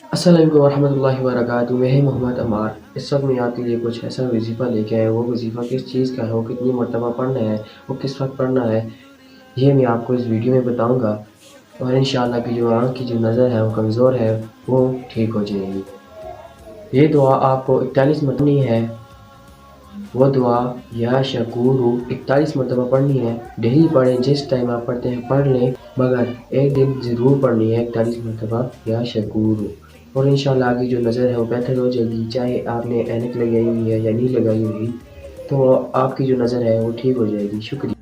अस्सलाम वालेकुम रहमतुल्लाहि व बरकातुहू। मैं मोहम्मद अमार। इस वक्त मैं आपके लिए कुछ ऐसा वजीफ़ा लेके आया हूँ। वो वजीफ़ा किस चीज़ का है, वो कितनी मरतबा पढ़ना है, वो किस वक्त पढ़ना है, ये मैं आपको इस वीडियो में बताऊँगा। और इंशाअल्लाह की जो आँख की जो नज़र है वो कमज़ोर है, वो ठीक हो जाएगी। ये दुआ आपको 41 मरतबा पढ़नी है। वो दुआ या शकूरू 41 मरतबा पढ़नी है। डेली पढ़ें, जिस टाइम आप पढ़ते हैं पढ़ लें, मगर एक दिन ज़रूर पढ़नी है 41 मरतबा या शकूरू। और इंशाअल्लाह आपकी जो नज़र है वो बेहतर हो जाएगी, चाहे आपने ऐनक लगाई हुई है या नहीं लगाई हुई, तो आपकी जो नज़र है वो ठीक हो जाएगी। शुक्रिया।